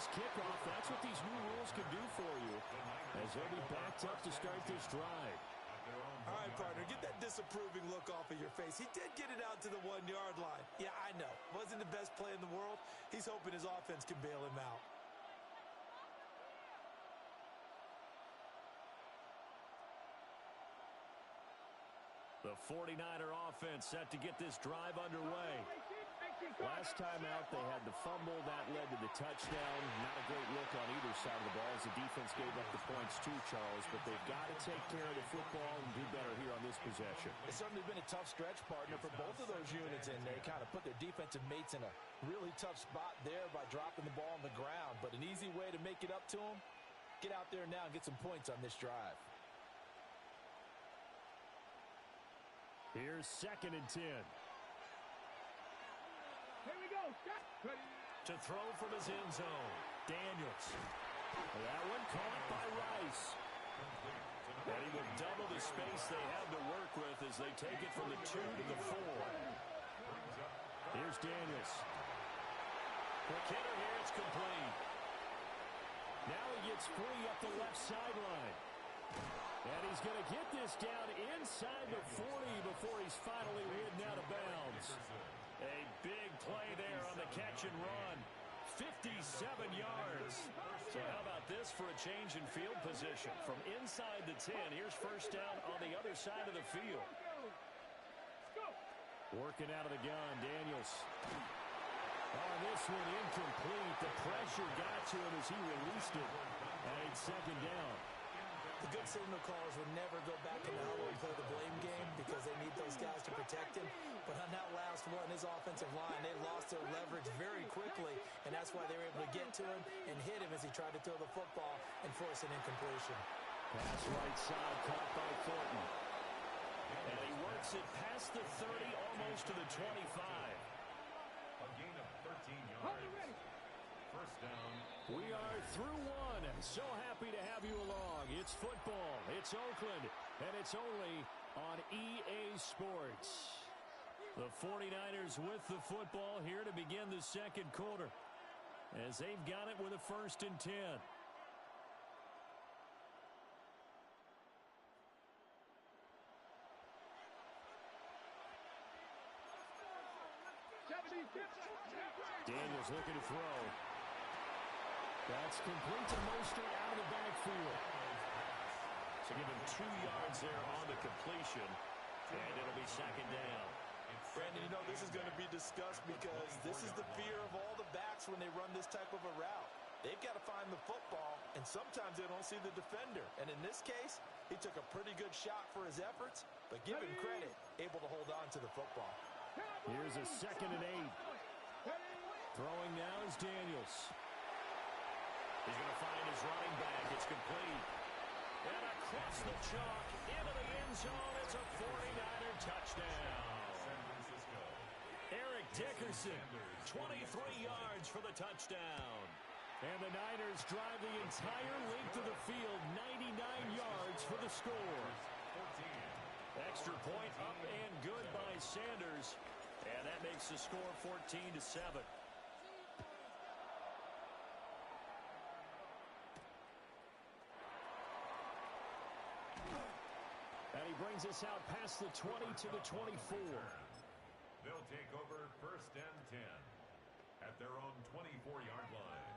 this kickoff, that's what these new rules can do for you, as they'll be backed up to start this drive. All right, partner, get that disapproving look off of your face. He did get it out to the 1-yard line. Yeah, I know. Wasn't the best play in the world. He's hoping his offense can bail him out. The 49er offense set to get this drive underway. Last time out, they had the fumble. That led to the touchdown. Not a great look on either side of the ball as the defense gave up the points too, Charles. But they've got to take care of the football and do better here on this possession. It's certainly been a tough stretch, partner, for both of those units, and they kind of put their defensive mates in a really tough spot there by dropping the ball on the ground. But an easy way to make it up to them, get out there now and get some points on this drive. Here's 2nd and 10. Here we go. To throw from his end zone. Daniels. That one caught by Rice. And he will double the space they have to work with as they take it from the 2 to the 4. Here's Daniels. Quick hitter here. It's complete. Now he gets free up the left sideline. And he's going to get this down inside the 40 before he's finally ridden out of bounds. A big play there on the catch and run. 57 yards. So how about this for a change in field position? From inside the 10, here's first down on the other side of the field. Working out of the gun, Daniels. Oh, this one incomplete. The pressure got to him as he released it. And it's 2nd down. The good signal callers would never go back in the huddle and play the blame game because they need those guys to protect him. But on that last one, his offensive line, they lost their leverage very quickly, and that's why they were able to get to him and hit him as he tried to throw the football and force an incompletion. Pass right side, caught by Thornton. And he works it past the 30, almost to the 25. A gain of 13 yards. First down. We are through one. So happy to have you along. It's football. It's Oakland. And it's only on EA Sports. The 49ers with the football here to begin the second quarter, as they've got it with a 1st and 10. Daniels looking to throw. That's complete to Mostert out of the backfield. So give him 2 yards there on the completion, and it'll be 2nd down. Brandon, you know this is going to be discussed because this is the fear of all the backs when they run this type of a route. They've got to find the football, and sometimes they don't see the defender. And in this case, he took a pretty good shot for his efforts, but give him credit, able to hold on to the football. Here's a 2nd and 8. Throwing now is Daniels. He's going to find his running back. It's complete. And across the chalk, into the end zone. It's a 49er touchdown. Eric Dickerson, 23 yards for the touchdown. And the Niners drive the entire length of the field, 99 yards for the score. Extra point up and good by Sanders. And that makes the score 14-7. And he brings us out past the 20 to the 24. They'll take over 1st and 10 at their own 24-yard line.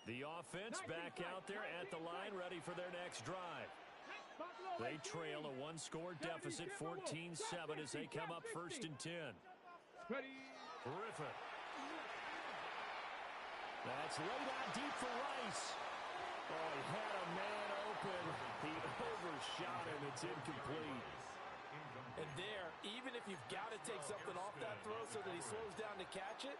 The offense back out there at the line, ready for their next drive. They trail a 1-score deficit, 14-7, as they come up 1st and 10. Griffin. That's laid out deep for Rice. Oh, he had a man open. He overshot him. It's incomplete. And there, even if you've got to take something off that throw so that he slows down to catch it,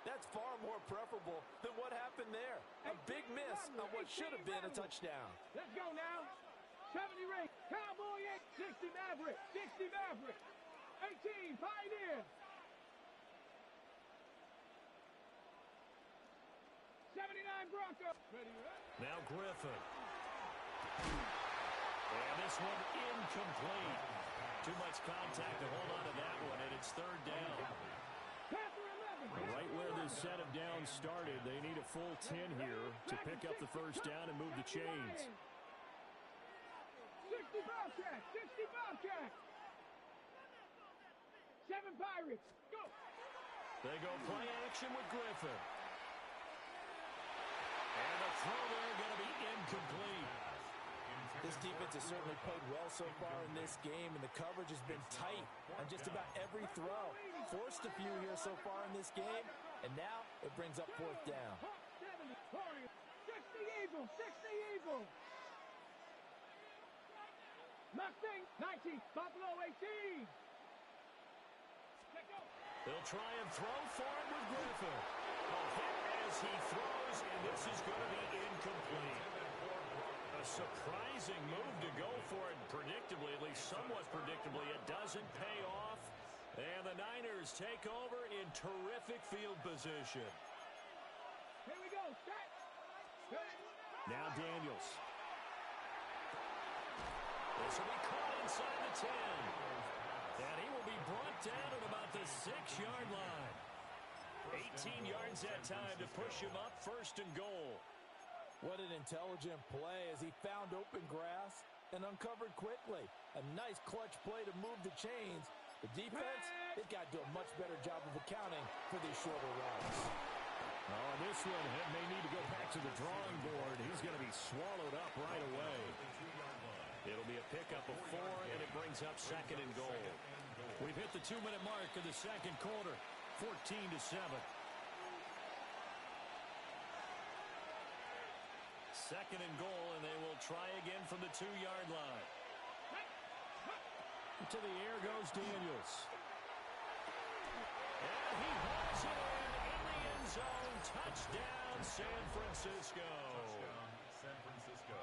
that's far more preferable than what happened there. A big miss on what should have been a touchdown. Let's go now. 70 ring. Cowboy 8. 60 Maverick. 60 Maverick. 18 Pioneer. 79 Bronco. Now Griffin. And this one incomplete. Too much contact to hold on to that one, and it's 3rd down. set of downs started. They need a full 10 here to pick up the first down and move the chains. 60 Bobcat! 60 Bobcat! 7 Pirates! Go! They go play action with Griffin. And the throw there going to be incomplete. This defense has certainly played well so far in this game, and the coverage has been tight on just about every throw. Forced a few here so far in this game, and now it brings up fourth down. 60 Eagles! 60 Eagles! Mustang 19, Buffalo 18. They'll try and throw for it with Griffin. A hit as he throws, and this is going to be incomplete. A surprising move to go for it, predictably, at least somewhat predictably. It doesn't pay off, and the Niners take over in terrific field position. Here we go, set. Now Daniels. This will be caught inside the 10. And he will be brought down at about the 6-yard line. 18 yards that time to push him up, first and goal. What an intelligent play as he found open grass and uncovered quickly. A nice clutch play to move the chains. The defense, they've got to do a much better job of accounting for these shorter routes. Oh, this one may need to go back to the drawing board. He's going to be swallowed up right away. It'll be a pickup of 4, and it brings up second and goal. We've hit the 2-minute mark of the second quarter, 14-7. Second and goal, and they will try again from the 2-yard line. To the air goes Daniels. And he hauls it in the end zone. Touchdown, San Francisco. Touchdown, San Francisco.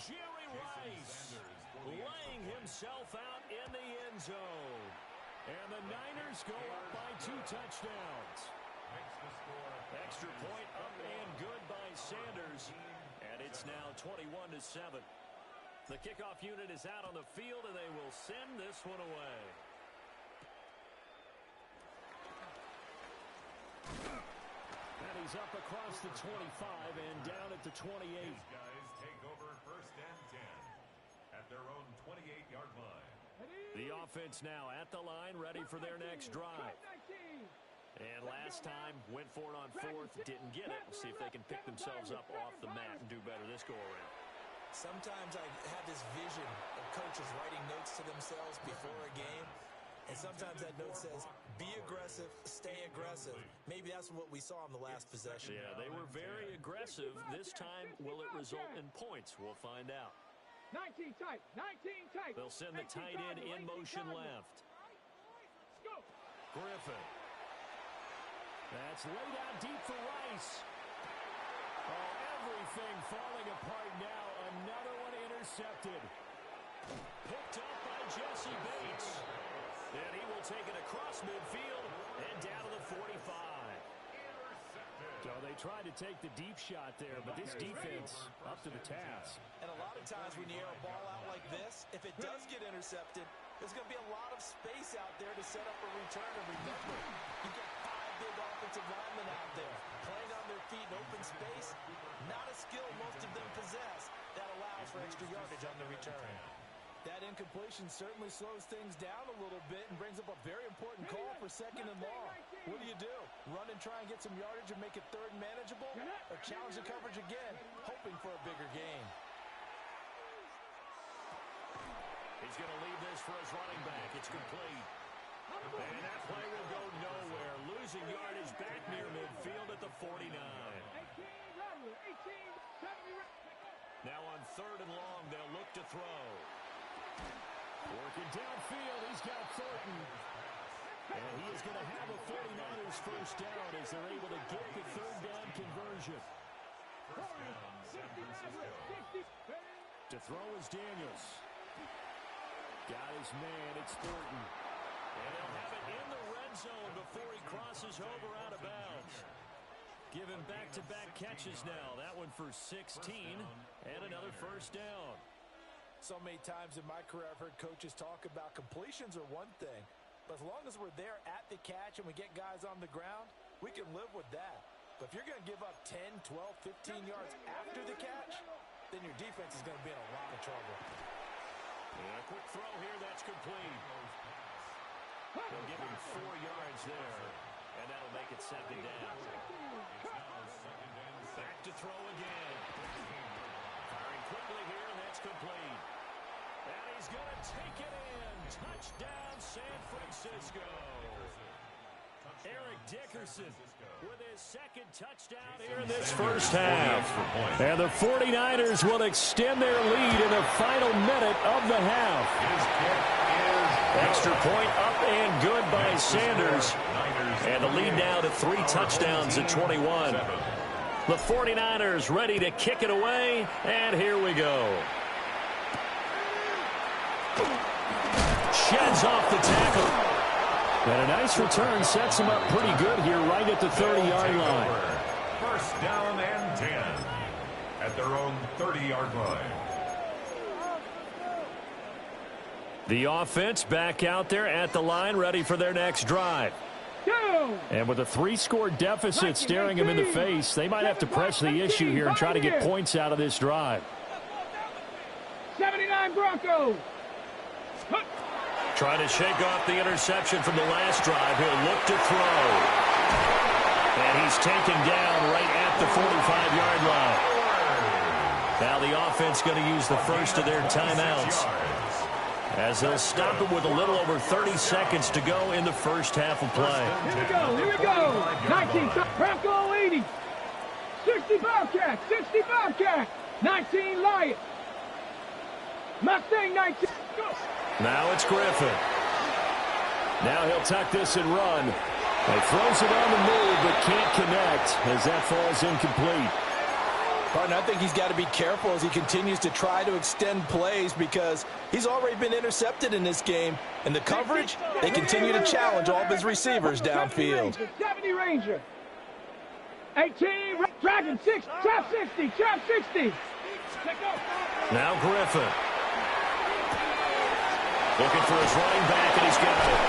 Jerry Rice laying himself out in the end zone. And the Niners go up by 2 touchdowns. Makes the score. Extra point up and good by Sanders. And it's now 21-7. The kickoff unit is out on the field, and they will send this one away. And he's up across the 25 and down at the 28. These guys take over first and 10 at their own 28-yard line. The offense now at the line, ready for their next drive. And last time, went for it on fourth, didn't get it. We'll see if they can pick themselves up off the mat and do better this go-around. Sometimes I have this vision of coaches writing notes to themselves before a game, and sometimes that note says, be aggressive, stay aggressive. Maybe that's what we saw in the last possession. Yeah, they were very aggressive. This time, will it result in points? We'll find out. 19 tight, 19 tight. They'll send the tight end in motion left. Go. Griffin. That's laid out deep for Rice. Oh, everything falling apart now. Another one intercepted. Picked up by Jesse Bates. And he will take it across midfield and down to the 45. So they tried to take the deep shot there, but this defense up to the task. And a lot of times when you air a ball out like this, if it does get intercepted, there's going to be a lot of space out there to set up a return. And remember, you get 5 big offensive linemen out there playing on their feet in open space. Not a skill most of them possess that allows for extra yardage on the return. That incompletion certainly slows things down a little bit and brings up a very important call for second and long. What do? Run and try and get some yardage and make it third and manageable? Or challenge the coverage again, hoping for a bigger gain? He's going to leave this for his running back. It's complete. And that play will go nowhere. Losing yardage back near midfield at the 49. Now on third and long, they'll look to throw. Working downfield, he's got Thornton. And he is going to have a 49ers first down as they're able to get the third down conversion. First down, San Francisco. To throw is Daniels. Got his man, it's Thornton. And he'll have it in the red zone before he crosses over out of bounds. Given back-to-back catches now. That one for 16 and another first down. So many times in my career I've heard coaches talk about completions are one thing, but as long as we're there at the catch and we get guys on the ground, we can live with that. But if you're going to give up 10, 12, 15 yards after the catch, then your defense is going to be in a lot of trouble. And a quick throw here, that's complete. They'll give him 4 yards there, and that'll make it second down. Back to throw again. Firing quickly here, and that's complete. And he's going to take it in. Touchdown, San Francisco. Eric Dickerson with his second touchdown here in this first half. And the 49ers will extend their lead in the final minute of the half. Extra point up and good by Sanders. And the lead now to 3 touchdowns at 21. The 49ers ready to kick it away, and here we go. Sheds off the tackle. And a nice return sets him up pretty good here right at the 30-yard line. First down and 10 at their own 30-yard line. The offense back out there at the line, ready for their next drive. And with a 3-score deficit staring them in the face, they might have to press the issue here and try to get points out of this drive. 79 Broncos. Trying to shake off the interception from the last drive. He'll look to throw. And he's taken down right at the 45-yard line. Now the offense going to use the first of their timeouts, as they'll stop it with a little over 30 seconds to go in the first half of play. Here we go. 19, Bronco 80. 65 cat, 65 cat. 19 Lion. Mustang 19. Go. Now it's Griffin. Now he'll tuck this and run. He throws it on the move, but can't connect as that falls incomplete. Partner, I think he's got to be careful as he continues to try to extend plays because he's already been intercepted in this game. And the coverage, they continue to challenge all of his receivers downfield. 70 Ranger. 18, Dragon 6, trap 60, trap 60. Now Griffin. Looking for his running back, and he's got it.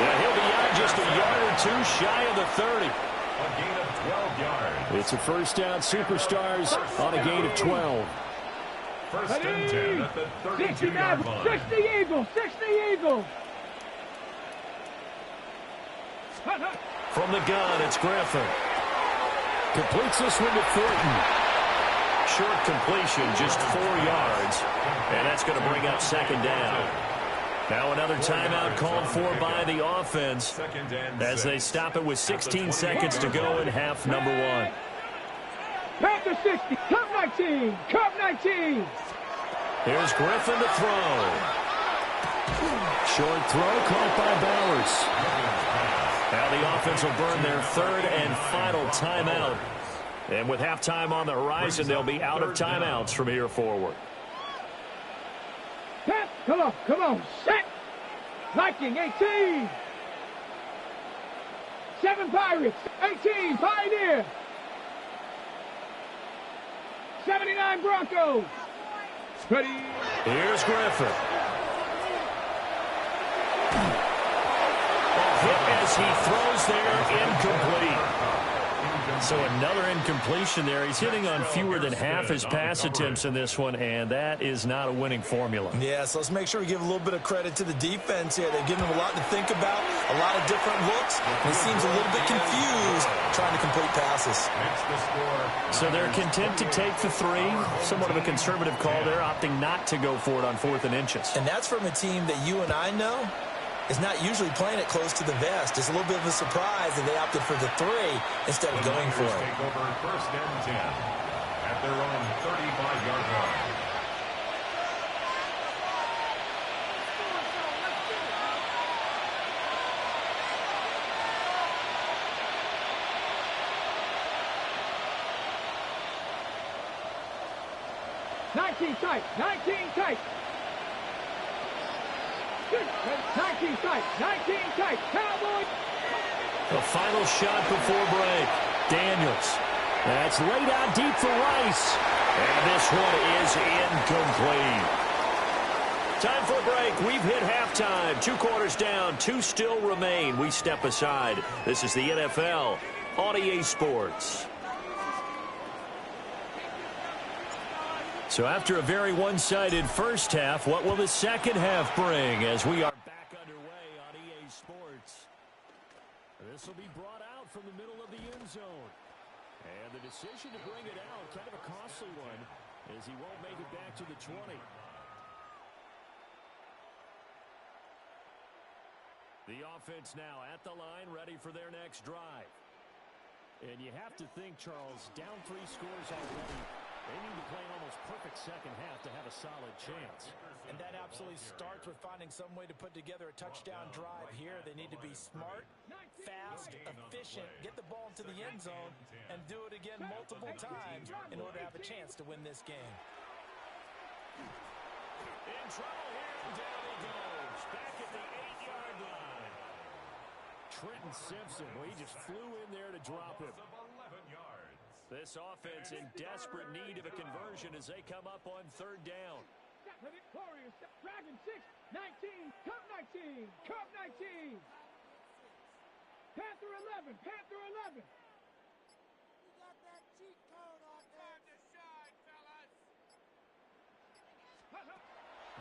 Yeah, he'll be out just a yard or two shy of the 30. A gain of 12 yards. It's a first down, Superstars on a gain of 12. First and 10 at the 32-yard line. 60 Eagles, 60 Eagles. From the gun, it's Griffin. Completes this one to Thornton. Short completion, just 4 yards. And that's going to bring up second down. Now another timeout called for by the offense as they stop it with 16 seconds to go in half number 1. Panther 60, Cup 19, Cup 19. Here's Griffin to throw. Short throw caught by Bowers. Now the offense will burn their third and final timeout. And with halftime on the horizon, they'll be out of timeouts from here forward. Come on, set. Viking, 18. 7 Pirates, 18, Pioneer. 79 Broncos. Ready. Here's Griffin. A hit as he throws there, incomplete. So another incompletion there. He's hitting on fewer than half his pass attempts in this one, and that is not a winning formula. Yeah, so let's make sure we give a little bit of credit to the defense here. They've given him a lot to think about, a lot of different looks, and he seems a little bit confused trying to complete passes. So they're content to take the 3. Somewhat of a conservative call there, opting not to go for it on 4th and inches. And that's from a team that you and I know is not usually playing it close to the vest. It's a little bit of a surprise that they opted for the 3 instead of going for it. Take over first and 10 at their own 35-yard line. Tight, 19 tight. 19 tight, 19 tight, Cowboys. The final shot before break. Daniels. That's laid out deep for Rice. And this one is incomplete. Time for a break. We've hit halftime. 2 quarters down. 2 still remain. We step aside. This is the NFL on EA Sports. So after a very one-sided first half, what will the second half bring as we are back underway on EA Sports? This will be brought out from the middle of the end zone. And the decision to bring it out, kind of a costly one, as he won't make it back to the 20. The offense now at the line, ready for their next drive. And you have to think, Charles, down 3 scores already. They need to play an almost perfect second half to have a solid chance. And that absolutely starts with finding some way to put together a touchdown drive here. They need to be smart, fast, efficient, get the ball into the end zone, and do it again multiple times in order to have a chance to win this game. In trouble here, and down he goes. Back at the 8-yard line. Trenton Simpson, well, he just flew in there to drop him. This offense in desperate need of a conversion as they come up on 3rd down. Warriors, Dragon 6, 19, Cup 19, Cup 19. Panther 11, Panther 11. You got that cheat code on there. Time to shine, fellas.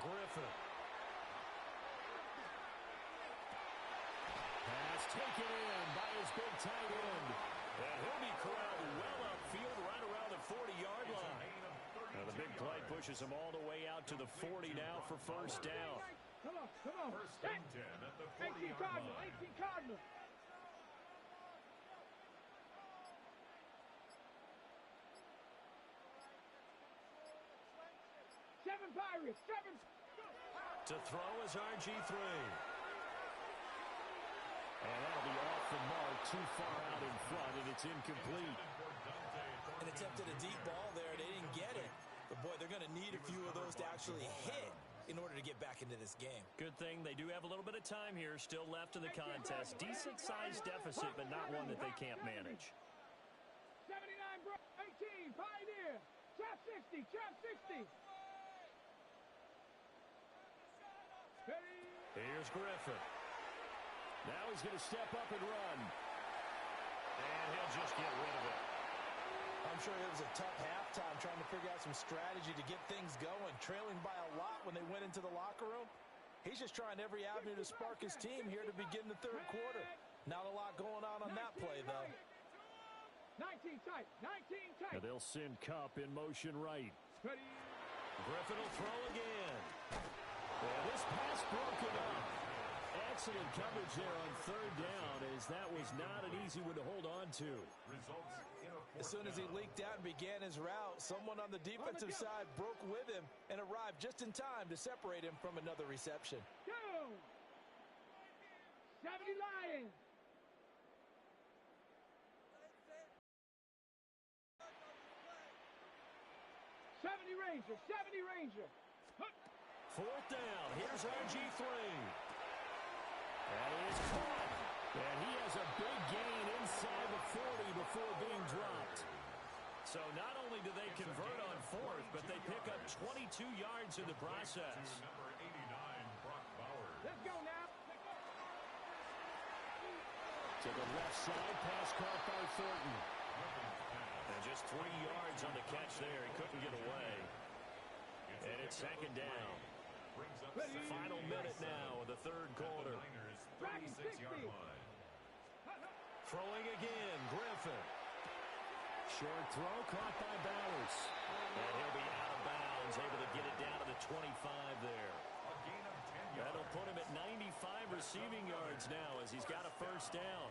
Griffin. Pass taken in by his big tight end. And he'll be corralled well upfield right around the 40-yard line. Now the big play pushes him all the way out to the 40 now for 1st down. Come on, come on. 1st and 10 at the 18 40-yard Cardinal, line. 18 Cardinal. Seven Pirates, 7. To throw is RG3. And that'll be off the mark, too far out in front, and it's incomplete. And attempted a deep ball there. They didn't get it. But, boy, they're going to need a few of those to actually hit in order to get back into this game. Good thing they do have a little bit of time here still left in the contest. Decent-sized deficit, but not one that they can't manage. 79, bro. 18, Pioneer. Trap 60, trap 60. Here's Griffin. Now he's going to step up and run. And he'll just get rid of it. I'm sure it was a tough halftime trying to figure out some strategy to get things going. Trailing by a lot when they went into the locker room. He's just trying every avenue to spark his team here to begin the 3rd quarter. Not a lot going on that play, though. 19 tight, 19 tight. And they'll send Kupp in motion right. Griffin will throw again. And this pass broken up. Excellent coverage there on 3rd down, as that was not an easy one to hold on to. As soon as he leaked out and began his route, someone on the defensive side broke with him and arrived just in time to separate him from another reception. 70 Lions. Ranger, 70 Ranger. 4th down. Here's RG3. And he is caught. And he has a big gain inside the 40 before being dropped. So not only do they convert on 4th, but they pick up 22 yards in the process. Number 89, Brock Bowers. Let's go now. To the left side, pass caught by Thornton. And just 3 yards on the catch there. He couldn't get away. And it's 2nd down. Final minute now of the 3rd quarter. 36-yard line. Throwing again, Griffin. Short throw caught by Bowers. And he'll be out of bounds, able to get it down to the 25 there. That'll put him at 95 receiving yards now as he's got a 1st down.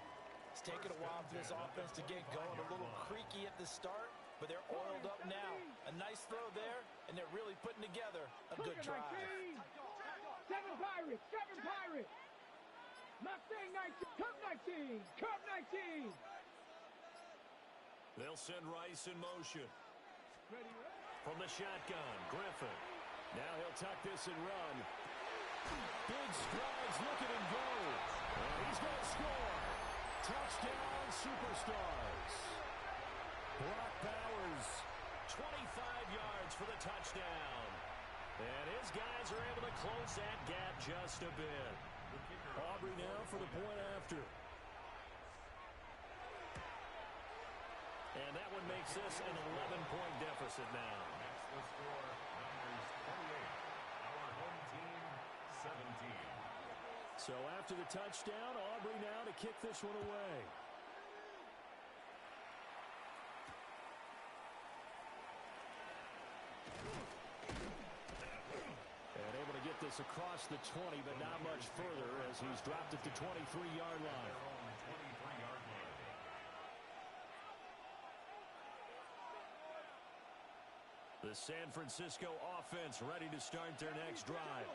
It's taken a while for this offense to get going. A little creaky at the start, but they're oiled up now. A nice throw there, and they're really putting together a good drive. 7 Pirates, 7 Pirates. Mustang 19, Cup 19, Cup 19. They'll send Rice in motion. From the shotgun, Griffin. Now he'll tuck this and run. Big strides, look at him go. And he's going to score. Touchdown, Superstars. Brock Bowers, 25 yards for the touchdown. And his guys are able to close that gap just a bit. Aubrey now for the point after. And that one makes this an 11-point deficit now. Next the score, Niners 28. Our home team 17. So after the touchdown, Aubrey now to kick this one away. And able to get this across the 20, but not much further as he's dropped at the 23-yard line. Their own 23-yard line. The San Francisco offense ready to start their next drive.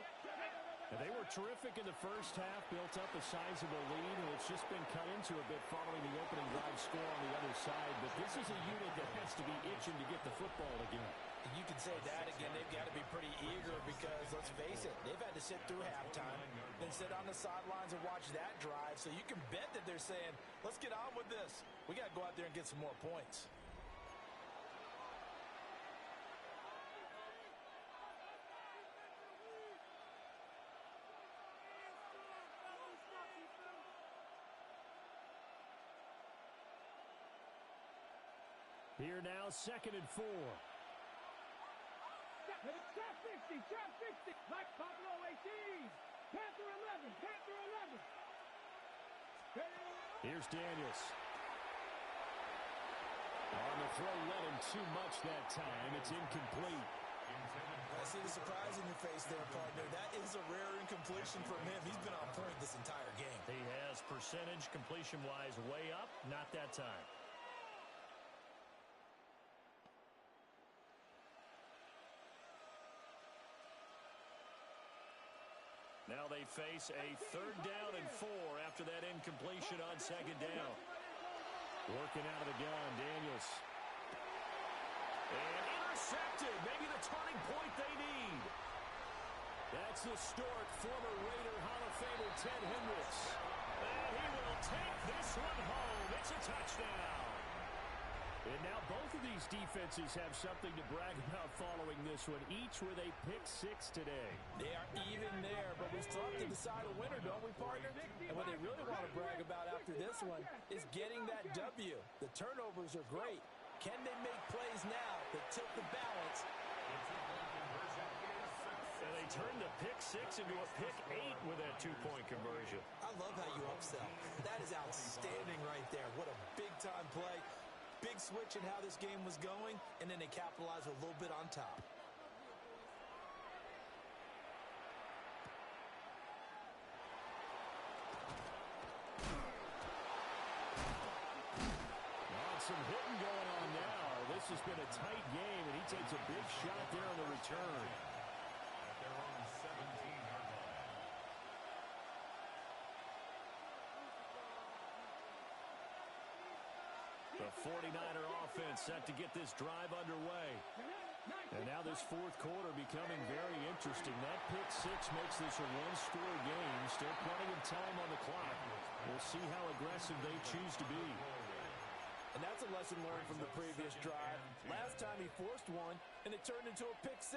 And they were terrific in the first half, built up a sizable lead, and it's just been cut into a bit following the opening drive score on the other side. But this is a unit that has to be itching to get the football again. And you can say that again. They've got to be pretty eager because, let's face it, they've had to sit through halftime, then sit on the sidelines and watch that drive. So you can bet that they're saying, let's get on with this. We got to go out there and get some more points. Here now, 2nd and 4. Trap 60, trap 60. Black Buffalo 18. Panther 11, Panther 11. Here's Daniels. On the throw, let him too much that time. It's incomplete. I see the surprise in your face there, partner. That is a rare incompletion from him. He's been on point this entire game. He has percentage completion-wise way up, not that time. Now they face a 3rd down and 4 after that incompletion on 2nd down. Working out of the gun, Daniels. And intercepted. Maybe the turning point they need. That's historic former Raider Hall of Famer Ted Hendricks. And he will take this one home. It's a touchdown. And now both of these defenses have something to brag about following this one, each with a pick 6 today. They are even there, but we still have to decide a winner, don't we, partner? And what they really want to brag about after this one is getting that W. The turnovers are great. Can they make plays now that tilt the balance? And they turned the pick 6 into a pick 8 with that 2-point conversion. I love how you upsell. That is outstanding right there. What a big-time play. Big switch in how this game was going, and then they capitalized a little bit on top. Some hitting going on now. This has been a tight game, and he takes a big shot there on the return. At their own 17-yard line. The 49er offense set to get this drive underway. And now this 4th quarter becoming very interesting. That pick 6 makes this a 1-score game. Still plenty of time on the clock. We'll see how aggressive they choose to be. And that's a lesson learned from the previous drive. Last time he forced one, and it turned into a pick 6.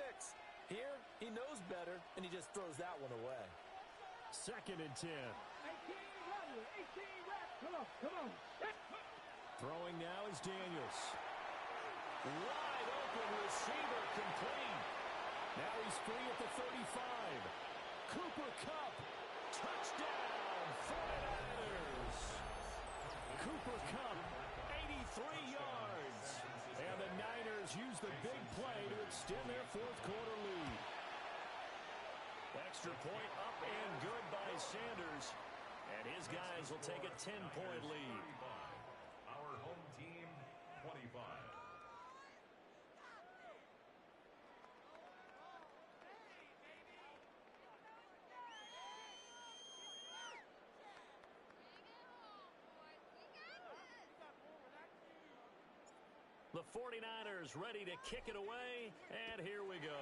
Here, he knows better, and he just throws that one away. 2nd and 10. 18 rep. Come on. Throwing now is Daniels. Wide open receiver complete. Now he's free at the 35. Cooper Kupp. Touchdown, 49ers. Cooper Kupp, 83 yards. And the Niners use the big play to extend their 4th quarter lead. Extra point up and good by Sanders. And his guys will take a 10-point lead. Our home team 25. The 49ers ready to kick it away, and here we go.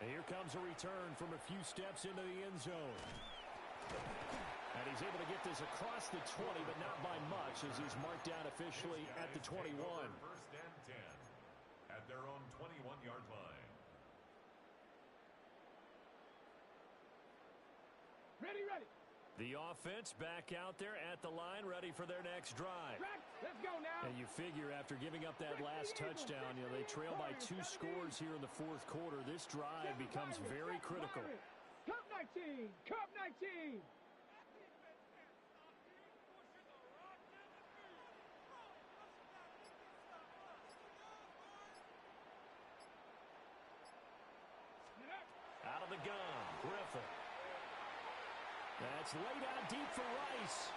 And here comes a return from a few steps into the end zone. And he's able to get this across the 20, but not by much, as he's marked down officially at the 21. First and 10. 20-yard line. Ready, ready. The offense back out there at the line, ready for their next drive. Let's go now. And you figure after giving up that last touchdown, they trail by 2 scores here in the fourth quarter. This drive becomes very critical. Cup 19, Cup 19. Out of the gun, Griffin. That's laid out deep for Rice.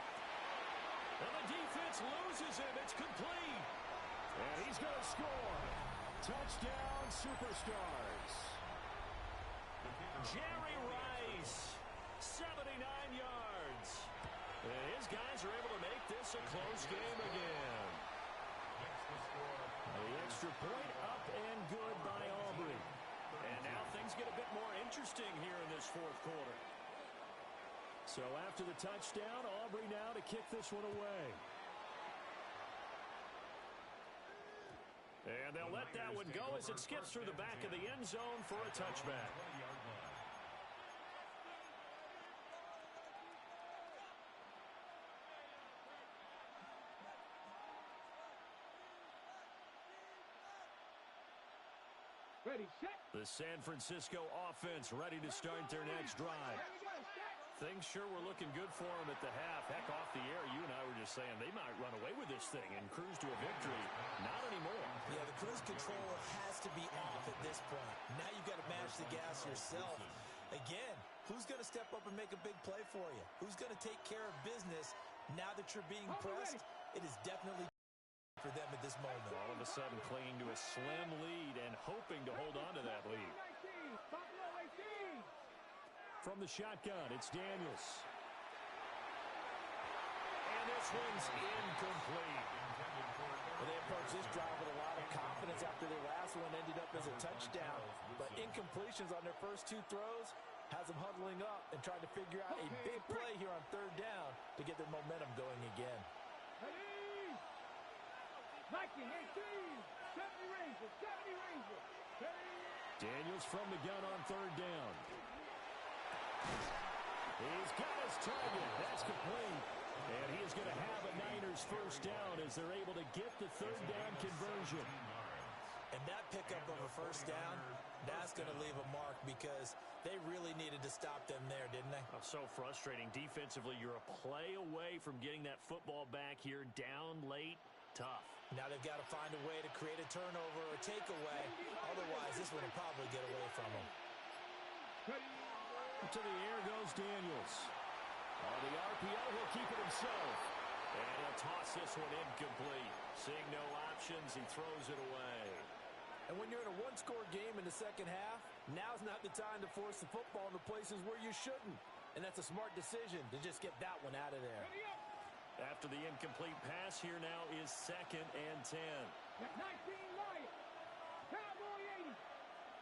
And the defense loses him. It's complete. And he's going to score. Touchdown, Superstars. Jerry Rice, 79 yards. And his guys are able to make this a close game again. The extra point up and good by Aubrey. And now things get a bit more interesting here in this fourth quarter. So after the touchdown, Aubrey now to kick this one away. And they'll let that one go as it skips through the back of the end zone for a touchback. Ready, set. The San Francisco offense ready to start their next drive. Things sure were looking good for them at the half. Heck, off the air, you and I were just saying they might run away with this thing and cruise to a victory. Not anymore. Yeah, the cruise control has to be off at this point. Now you've got to mash the gas yourself. Again, who's going to step up and make a big play for you? Who's going to take care of business now that you're being pressed? It is definitely for them at this moment. All of a sudden clinging to a slim lead and hoping to hold on to that lead. From the shotgun, it's Daniels. And this one's incomplete. Well, they approached this drive with a lot of confidence after their last one ended up as a touchdown. But incompletions on their first 2 throws has them huddling up and trying to figure out a big play here on 3rd down to get their momentum going again. Ready. Viking 18. 70 Rangers. 70 Rangers. Daniels from the gun on 3rd down. He's got his target. That's complete. And he is going to have a Niners first down as they're able to get the 3rd down conversion. And that pickup of a first down, that's going to leave a mark because they really needed to stop them there, didn't they? Oh, so frustrating. Defensively, you're a play away from getting that football back here down late. Tough. Now they've got to find a way to create a turnover or takeaway. Otherwise, this one will probably get away from them. To the air goes Daniels. On the RPO, he'll keep it himself. And he'll toss this one incomplete. Seeing no options, he throws it away. And when you're in a 1-score game in the second half, now's not the time to force the football in the places where you shouldn't. And that's a smart decision to just get that one out of there. After the incomplete pass, here now is 2nd and 10. 19 Lions. Cowboy 80.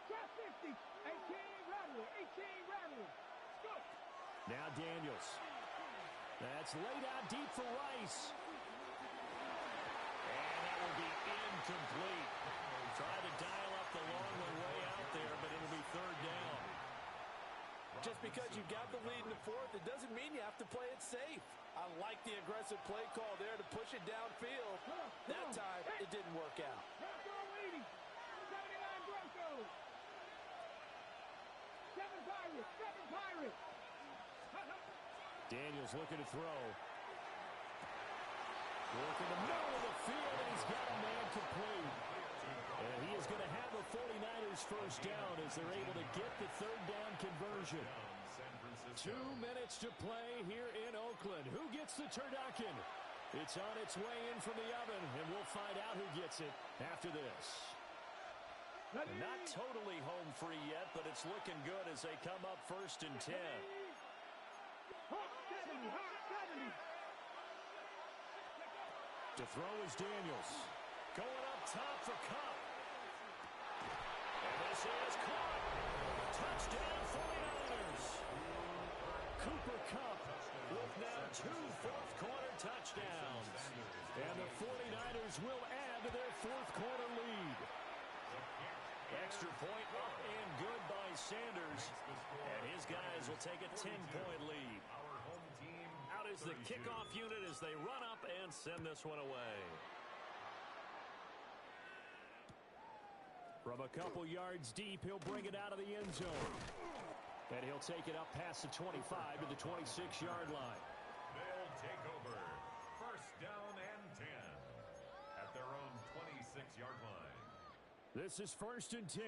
Drop 50. 18 Rattler. 18 Rattler. Go. Now Daniels. That's laid out deep for Rice. And that will be incomplete. Try to dial up the long one way out there, but it'll be 3rd down. Just because you've got the lead in the 4th, it doesn't mean you have to play it safe. I like the aggressive play call there to push it downfield. That time, it didn't work out. Bronco 80. 79 Broncos. 7 Pirates. 7 Pirates. Daniels looking to throw. Work in the middle of the field, and he's got a man complete. And he is going to have the 49ers first down as they're able to get the 3rd down conversion. 2 minutes to play here in Oakland. Who gets the turducken? It's on its way in from the oven, and we'll find out who gets it after this. Not totally home free yet, but it's looking good as they come up 1st and 10. Hawk 70. Hawk 70. To throw is Daniels. Going up top for Cup. And this is caught. Touchdown 49ers. Cooper Kupp with now 2 fourth-quarter touchdowns. And the 49ers will add to their fourth-quarter lead. Extra point up and good by Sanders. And his guys will take a 10-point lead. Our home team Out is the 32. kickoff unit as they run up and send this one away. From a couple yards deep, he'll bring it out of the end zone. And he'll take it up past the 25 to the 26-yard line. They'll take over. First down and 10 at their own 26-yard line. This is 1st and 10.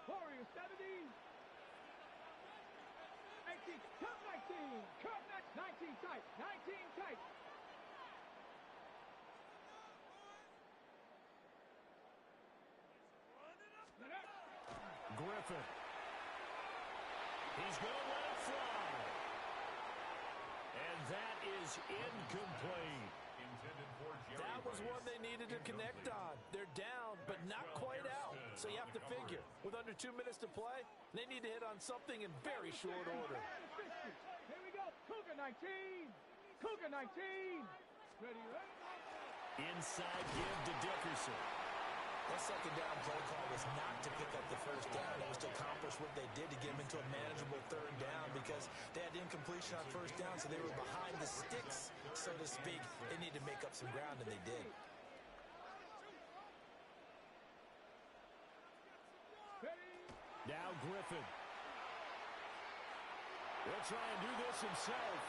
Warriors 70. 18. Cut 19. Cut 19 tight. 19 tight. Griffin. He's going to let it fly. And that is incomplete. Intended for Jerry That was Rice. one they needed to connect on. They're down, but not quite out. So you have to figure, with under 2 minutes to play, they need to hit on something in very short order. Here we go. Cougar 19. Cougar 19. Ready, ready. Inside give to Dickerson. That second down play call was not to pick up the first down. It was to accomplish what they did to get them into a manageable third down because they had incompletion on first down, so they were behind the sticks, so to speak. They needed to make up some ground, and they did. Now Griffin. He'll try and do this himself.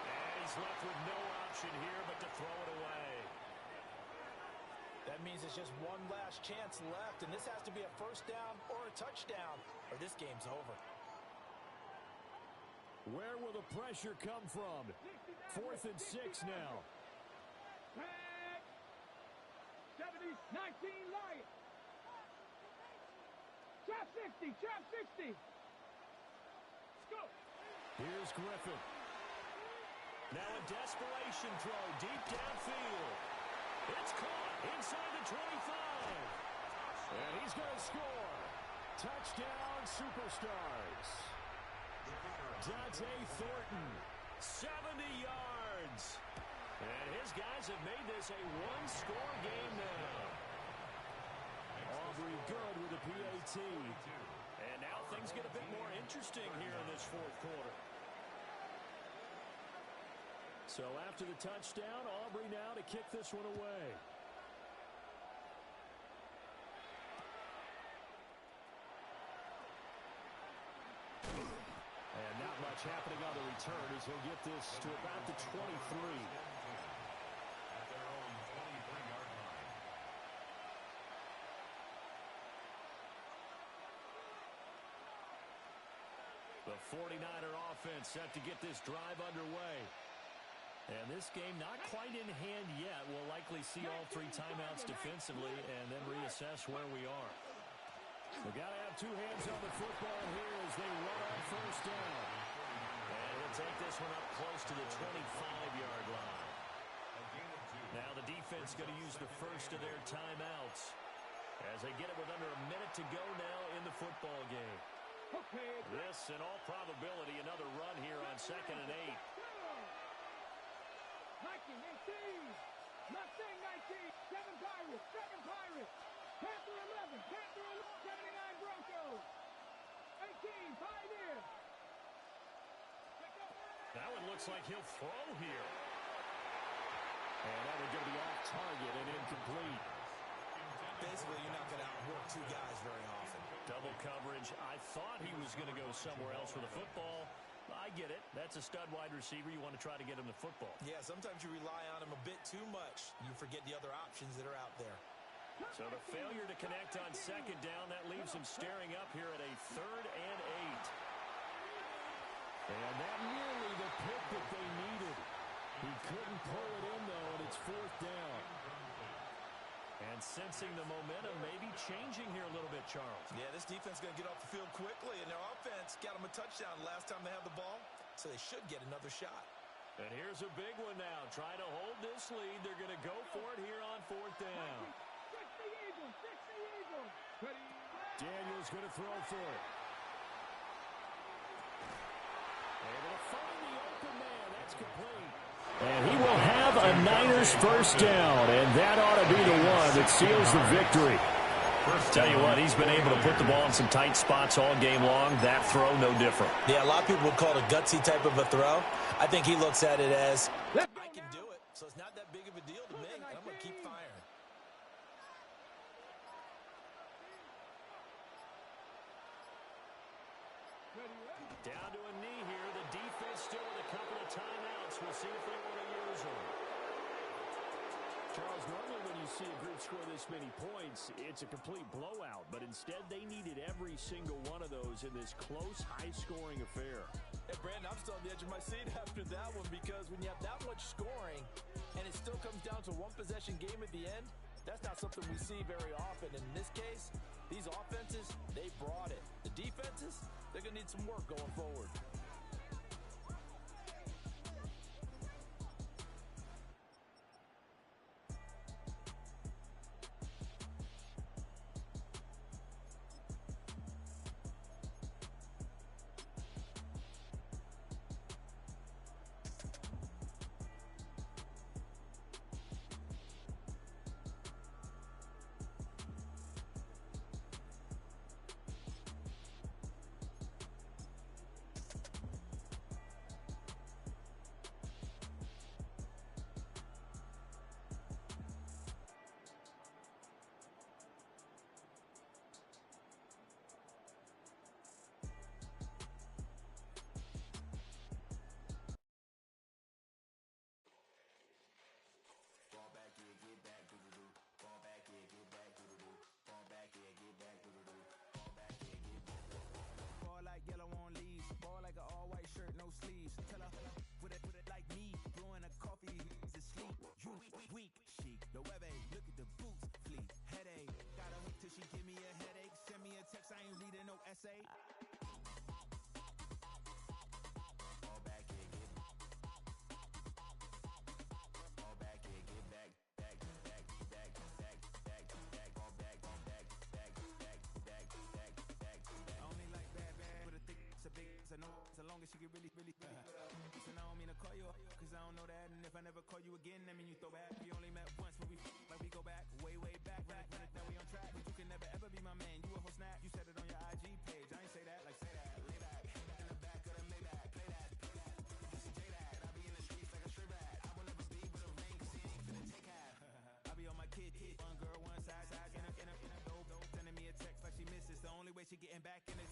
And he's left with no option here but to throw it away. That means it's just one last chance left, and this has to be a first down or a touchdown, or this game's over. Where will the pressure come from? 4th and 6 now. 70, 19, Lion. Trap 60, trap 60. Let's go. Here's Griffin. Now a desperation throw deep downfield. It's caught inside the 25. And he's going to score. Touchdown, Superstars. Dante Thornton, 70 yards. And his guys have made this a one-score game now. Aubrey good with the PAT. And now things get a bit more interesting here in this 4th quarter. So after the touchdown, Aubrey now to kick this one away. And not much happening on the return as he'll get this to about the 23. At their own 23-yard line. The 49er offense set to get this drive underway. And this game not quite in hand yet. We'll likely see all 3 timeouts defensively and then reassess where we are. We've got to have 2 hands on the football here as they run on first down. And he'll take this one up close to the 25-yard line. Now the defense going to use the first of their timeouts as they get it with under a minute to go now in the football game. This, in all probability, another run here on 2nd and 8. 19, 18. Mustang 19. 7 Pirates. 7 Pirates. Panther 11. Panther 11. 79 Broncos. 18 Pioneer. That one looks like he'll throw here. And that one's going to be off target and incomplete. Basically, you're not going to outwork 2 guys very often. Double coverage. I thought he was going to go somewhere else with the football. I get it. That's a stud wide receiver. You want to try to get him the football. Yeah, sometimes you rely on him a bit too much. You forget the other options that are out there. So the failure to connect on 2nd down, that leaves him staring up here at a 3rd and 8. And that nearly the pick that they needed. He couldn't pull it in, though, and it's 4th down. And sensing the momentum maybe changing here a little bit, Charles. Yeah, this defense is going to get off the field quickly, and their offense got them a touchdown last time they had the ball, so they should get another shot. And here's a big one now. Trying to hold this lead. They're going to go for it here on 4th down. Daniels going to throw for it. Able to find the open man. That's complete. And he will have a Niners first down, and that ought to be the one that seals the victory. Tell you what, he's been able to put the ball in some tight spots all game long. That throw, no different. Yeah, a lot of people would call it a gutsy type of a throw. I think he looks at it as, I can do it, so it's not that big of a deal to me, and I'm going to keep firing. Down to a knee here. The defense still with a couple of timeouts. We'll see if they want to use them. Charles, normally when you see a group score this many points, it's a complete blowout. But instead, they needed every single one of those in this close, high-scoring affair. Hey, Brandon, I'm still on the edge of my seat after that one because when you have that much scoring and it still comes down to one possession game at the end, that's not something we see very often. In this case, these offenses, they brought it. The defenses, they're going to need some work going forward. So long as she get really so I don't mean to call you up, cause I don't know that. And if I never call you again, that mean you throw back. We only met once, but like we go back, way back. Run it, now we on track. But you can never ever be my man. You a whole snack. You said it on your IG page. I ain't say that, like say that. Lay back, in the back of the Maybach. Play that. This is J-Dad. I be in the streets like a stray rat. I will never be but a ring, cause he ain't finna take half. I be on my kid, one girl, one side, in a dope. Sending me a text like she misses. The only way she getting back in it.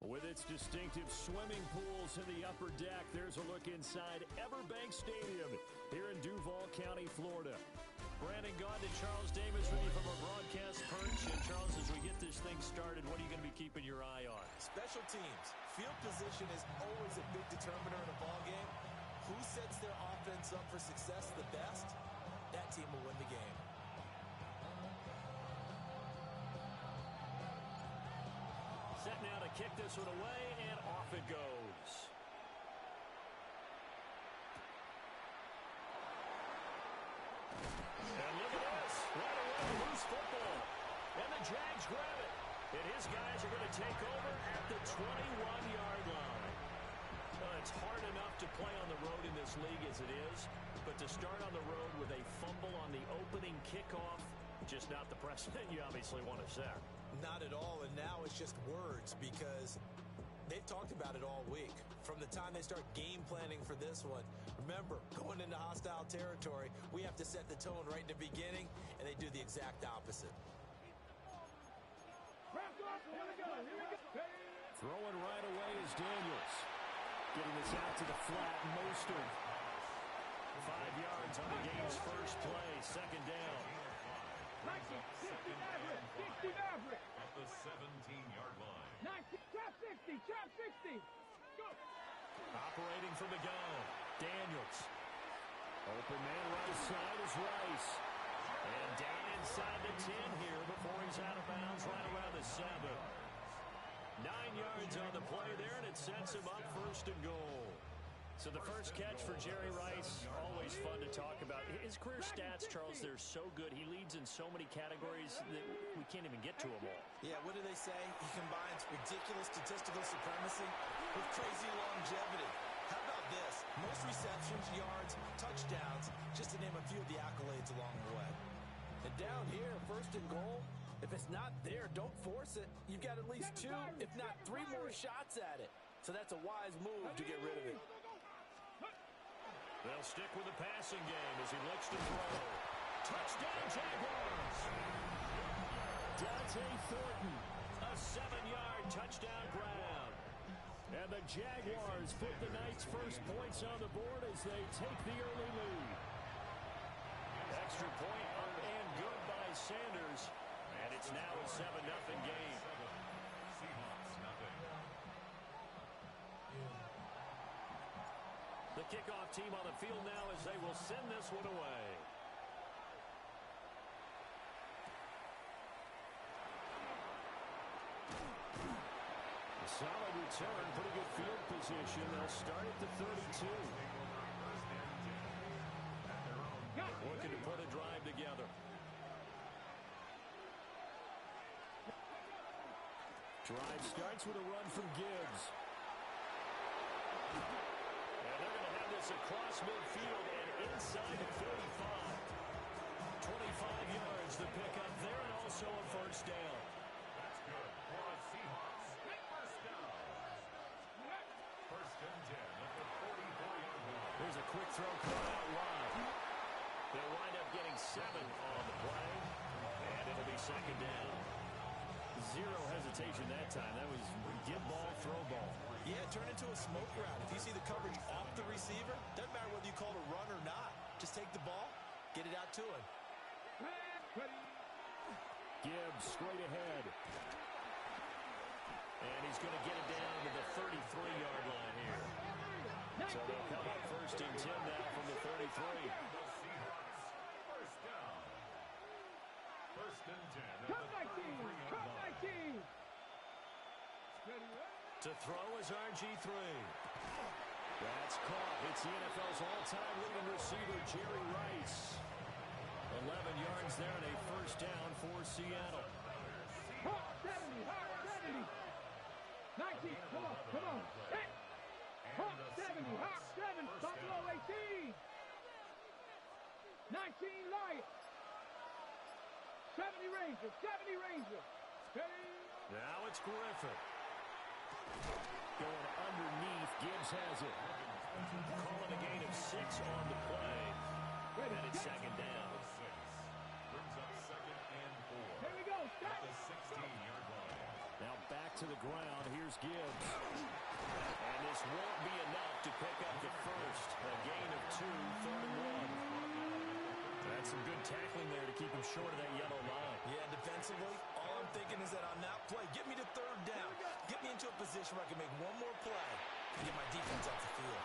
With its distinctive swimming pools in the upper deck, there's a look inside Everbank Stadium here in Duval County, Florida. Brandon Gaudin and Charles Davis with you from our broadcast perch. And Charles, as we get this thing started, what are you going to be keeping your eye on? Special teams. Field position is always a big determiner in a ball game. Who sets their offense up for success the best? That team will win the game. Set now to kick this one away, and off it goes. And look at this. Right away, loose football. And the Jags grab it. And his guys are going to take over at the 21-yard line. It's hard enough to play on the road in this league as it is, but to start on the road with a fumble on the opening kickoff, just not the precedent you obviously want to set. Not at all, and now it's just words because they've talked about it all week. From the time they start game planning for this one, remember, going into hostile territory, we have to set the tone right in the beginning, and they do the exact opposite. Throwing right away is Daniels. Getting this out to the flat, Mostert. 5 yards on the game's first play, second down. 60 Maverick. At the 17-yard line. 60, trap 60. Go. Operating from the gun, Daniels. Open man right side is Rice. And down inside the 10 here before he's out of bounds right around the 7. 9 yards on the play there, and it sets him up first and goal. So the first catch for Jerry Rice, always fun to talk about. His career stats, Charles, they're so good. He leads in so many categories that we can't even get to them all. Yeah, what do they say? He combines ridiculous statistical supremacy with crazy longevity. How about this? Most receptions, yards, touchdowns, just to name a few of the accolades along the way. And down here, first and goal, if it's not there, don't force it. You've got at least 2, if not 3 more shots at it. So that's a wise move to get rid of it. They'll stick with the passing game as he looks to throw. Touchdown, Jaguars! Dante Thornton, a 7-yard touchdown grab. And the Jaguars put the night's first points on the board as they take the early lead. Extra point up and good by Sanders. And it's now a 7-0 game. Seahawks nothing. The kickoff team on the field now as they will send this one away. A solid return, pretty good field position. They'll start at the 32. Looking to put a drive together. Drive starts with a run from Gibbs. And they're going to have this across midfield and inside the 35. 25 yards to pick up there and also a first down. That's good for the Seahawks. First down. First and 10 at the 44-yard line. Here's a quick throw caught out wide. They'll wind up getting 7 on the play, and it'll be second down. Zero hesitation that time. That was get ball, throw ball. Yeah, turn into a smoke route. If you see the coverage off the receiver, doesn't matter whether you call it a run or not. Just take the ball, get it out to him. Gibbs straight ahead. And he's going to get it down to the 33-yard line here. So they'll come up first and 10 now from the 33. The Seahawks. First down. First and 10 at the 33-yard line. To throw is RG3. That's caught. It's the NFL's all-time leading receiver, Jerry Rice. 11 yards there and a first down for Seattle. Hawk 70, Hawk 70. 19, come on, come on. Hey. Hawk 70, Hawk 7, Buffalo 18. 19, Lions. 70 Rangers, 70 Rangers. Steady. Now it's Griffin. Going underneath, Gibbs has it. Calling a gain of 6 on the play. And it's second down. Brings up second and 4. Here we go, At stop. the 16-yard line. Now back to the ground. Here's Gibbs. And this won't be enough to pick up the first. A gain of 2, third and 1. That's some good tackling there to keep him short of that yellow line. Yeah, defensively, all I'm thinking is that on that play, get me to third down. Get me into a position where I can make one more play and get my defense off the field.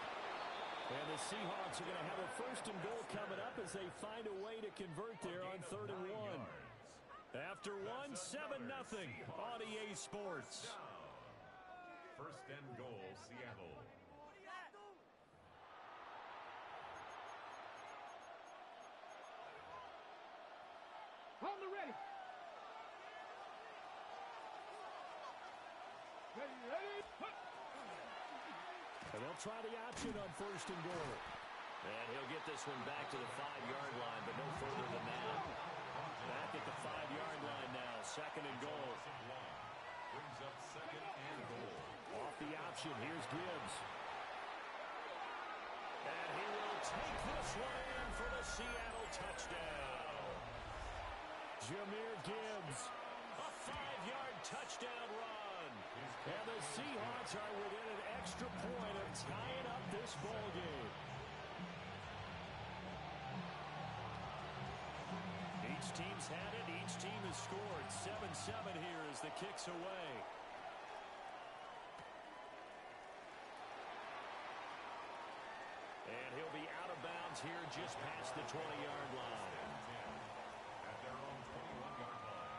And the Seahawks are going to have a first and goal coming up as they find a way to convert there on third and 1. After 1, 7-0 on EA Sports. First and goal, Seattle. On the ready. Ready, ready. And they'll try the option on 1st and goal. And he'll get this one back to the 5-yard line, but no further than that. Back at the 5-yard line now, 2nd and goal. Brings up 2nd and goal. Off the option, here's Gibbs. And he will take this one in for the Seattle touchdown. Jahmyr Gibbs, a 5-yard touchdown run. And the Seahawks are within an extra point of tying up this ball game. Each team's had it. Each team has scored. 7-7 here as the kick's away. And he'll be out of bounds here just past the 20-yard line. At their own 21-yard line.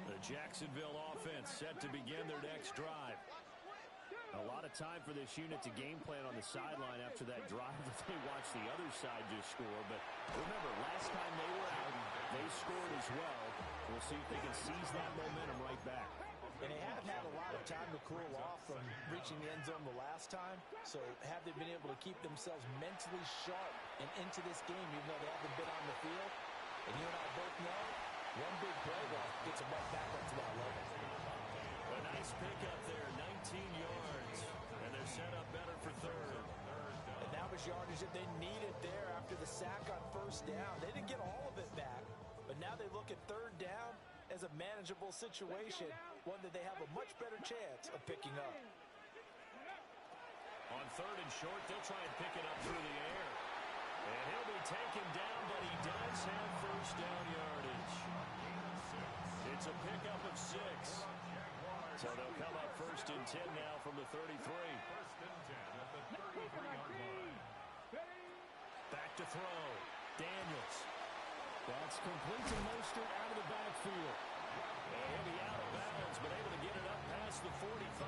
The Jacksonville offense set to begin their next drive. A lot of time for this unit to game plan on the sideline after that drive that they watched the other side just score. But remember, last time they were out, they scored as well. We'll see if they can seize that momentum right back. And they haven't had a lot of time to cool off from reaching the end zone the last time. So have they been able to keep themselves mentally sharp and into this game, even though they haven't been on the field? And you and I both know, one big play gets them right back up to that level. A nice pickup there, 19 yards. And they're set up better for 3rd. And that was yardage that they needed there after the sack on 1st down. They didn't get all of it back, but now they look at 3rd down as a manageable situation, one that they have a much better chance of picking up. On 3rd and short, they'll try and pick it up through the air. And he'll be taken down, but he does have 1st down yardage. It's a pickup of 6. So they'll come up 1st and 10 now from the 33. 1st and 10 at the 33-yard line. Back to throw. Daniels. That's complete to Mostert out of the backfield. And he'll be out of bounds, but able to get it up past the 45.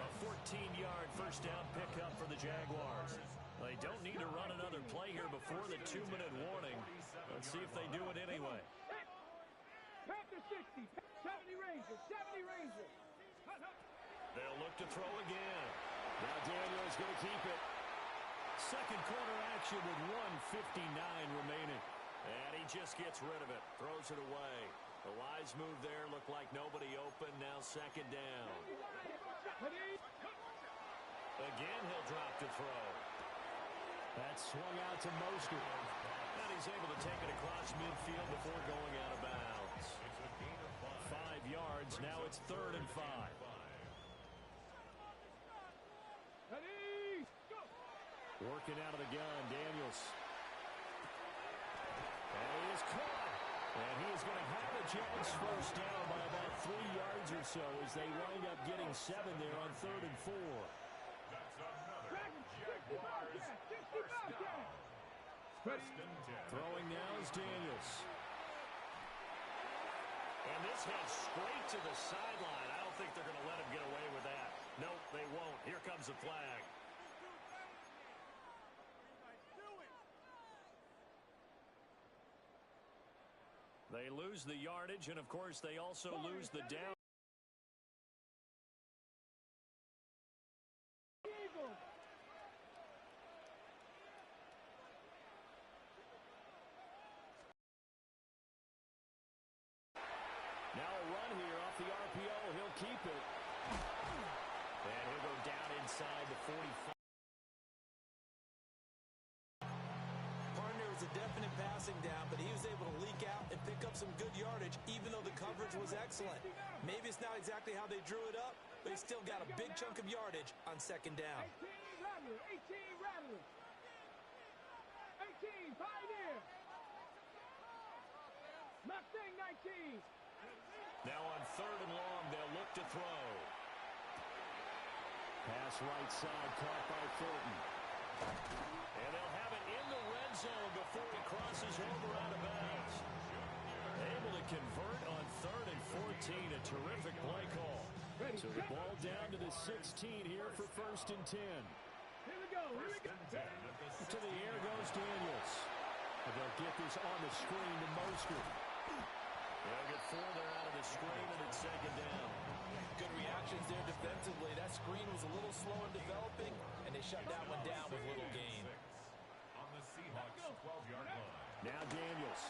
A 14-yard 1st down pickup for the Jaguars. They don't need to run another play here before the 2-minute warning. Let's see if they do it anyway. Panther 60, 70 Rangers, 70 Rangers. They'll look to throw again. Now Daniels going to keep it. Second quarter action with 1:59 remaining. And he just gets rid of it. Throws it away. The wise move there. Looked like nobody open. Now 2nd down. Again, he'll drop to throw. That's swung out to Mostert. And he's able to take it across midfield before going out of bounds. 5 yards. Now it's 3rd and 5. Working out of the gun, Daniels. And he is caught. And he is going to have a chance 1st down by about 3 yards or so as they wind up getting 7 there on 3rd and 4. That's another Jaguars 1st down. 1st and 10. Throwing now is Daniels. And this heads straight to the sideline. I don't think they're going to let him get away with that. Nope, they won't. Here comes the flag. They lose the yardage, and of course they also lose the down. Now a run here off the RPO. He'll keep it. And he'll go down inside the 45. Partner was a definite passing down, but he was able to leak out and pick up some good yardage, even though the coverage was excellent. Maybe it's not exactly how they drew it up, but he still got a big chunk of yardage on 2nd down. 18 Rattlers. 18 Pioneer. Mustang 19. Now on 3rd and long, they'll look to throw. Pass right side, caught by Thornton. And they'll have it in the red zone before he crosses over out of bounds. Able to convert on 3rd and 14. A terrific play call. So the ball down to the 16 here for 1st and 10. Here we go. Here we go. To the air goes Daniels. And they'll get this on the screen to Mostert. They'll get 4 there out of the a screen, and it's second down. Good reactions there defensively. That screen was a little slow in developing, and they shut that one down with little gain. On the Seahawks 12-yard line. Now Daniels.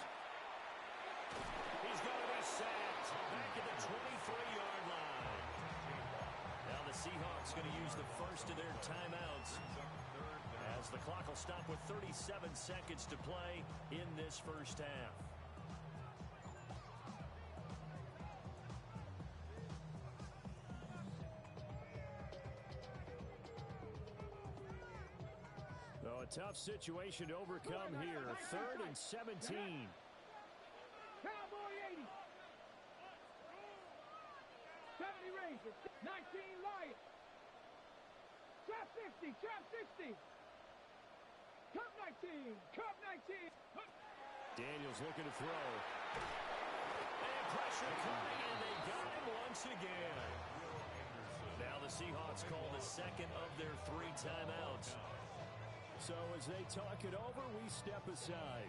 He's going to be sacked back at the 23-yard line. Now the Seahawks going to use the first of their timeouts as the clock will stop with 37 seconds to play in this first half. So a tough situation to overcome here. 3rd and 17. Cowboy 80. 70 Rangers. 19 Lions. Trap 60. Trap 60. Cup 19. Cup 19. Daniels looking to throw. And pressure coming, and they got him once again. Now the Seahawks call the second of their 3 timeouts. So as they talk it over, we step aside.